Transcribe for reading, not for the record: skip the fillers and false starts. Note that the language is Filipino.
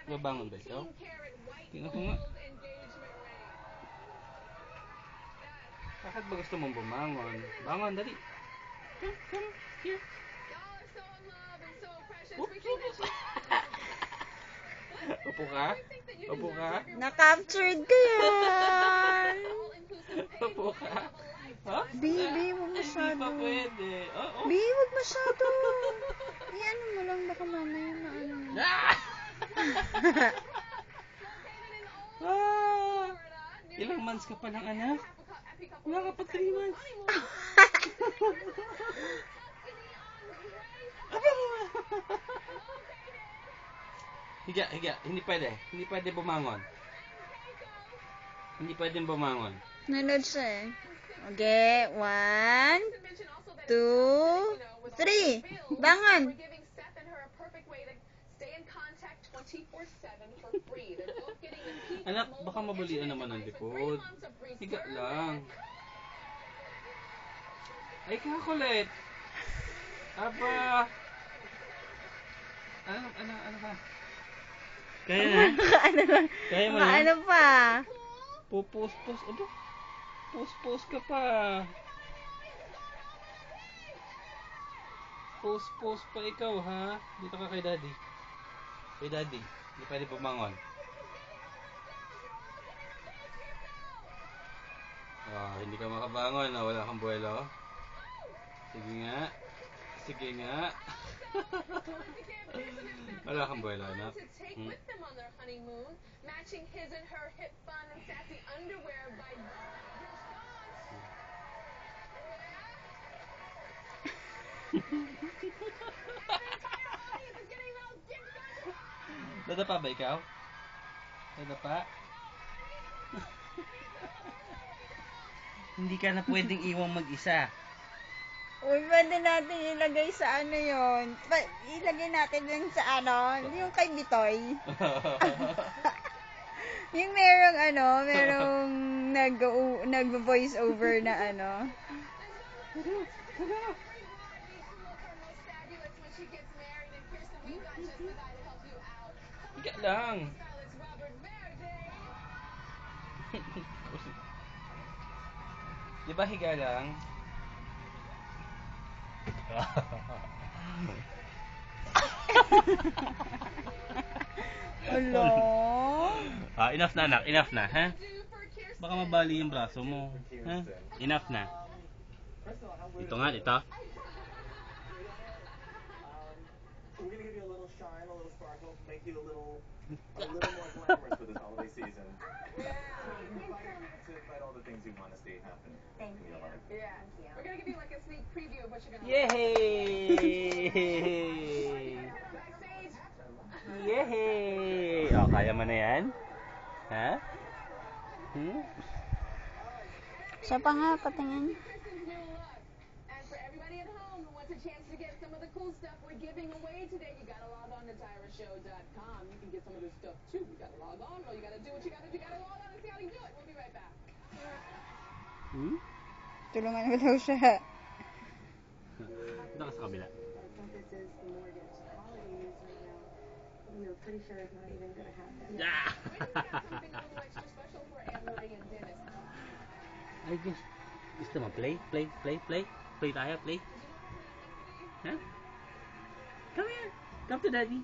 Babangon ba ikaw? Tingnan ko nga. Bakit ba gusto mong bumangon? Bangon, dali. Come, here. Upo ka? Upo ka? Na-captured ka yan. Upo ka? Ha? Baby, huwag masyado. Hindi pa pwede. Oh. Baby, huwag masyado. Ano mo lang, baka mamaya na ano. Ilang months ka pa lang, anak? Wala ka pa 3 months. Higa. Hindi pwede. Hindi pwede bumangon. Hindi pwede bumangon. Nanood siya eh. Okay, 1, 2, 3. Bangon. Anak, baka mabalian naman ang likod. Higa lang. Ay, kakulit. Aba. Ano ka? Kaya na? Kaya mo na? Ano pa? Pupus. Aba. Pus ka pa. Pus pa ikaw, ha? Dito ka kay daddy. Kay daddy. Hindi pwede bumangon. Hindi ka makabangon. Wala kang buwelo. Sige nga. Wala kang buwelo, anak. Dadapa ba ikaw? Dadapa? Hindi ka na pwedeng iwang mag-isa. Uy, pwede natin ilagay sa ano yun. Ilagay natin dun sa ano, yung kay Bitoy. Yung merong nag-voice over na ano. Higa lang. Diba higa lang? Hello? Enough na, anak. Enough na, ha? Baka mabali yung braso mo. Ha? Enough na. Ito nga, ito. We're gonna give you a little shine, a little sparkle, make you a little more glamorous for this holiday season. Yeah. To invite all the things you want to see happen in your life. Yeah. We're gonna give you like a sneak preview of what you're gonna Yay! Kaya mo na yan? Ha? Siya pa nga, patingin. A chance to get some of the cool stuff we're giving away today. You gotta log on to TyraShow.com. You can get some of this stuff too. You gotta log on. All you gotta do what you gotta do. You gotta log on and see how to do it. We'll be right back. Tulungan mo daw siya. Ito ka sa kabila. Ay, gusto mo play? Play tayo, play. Huh? Come here. Come to daddy.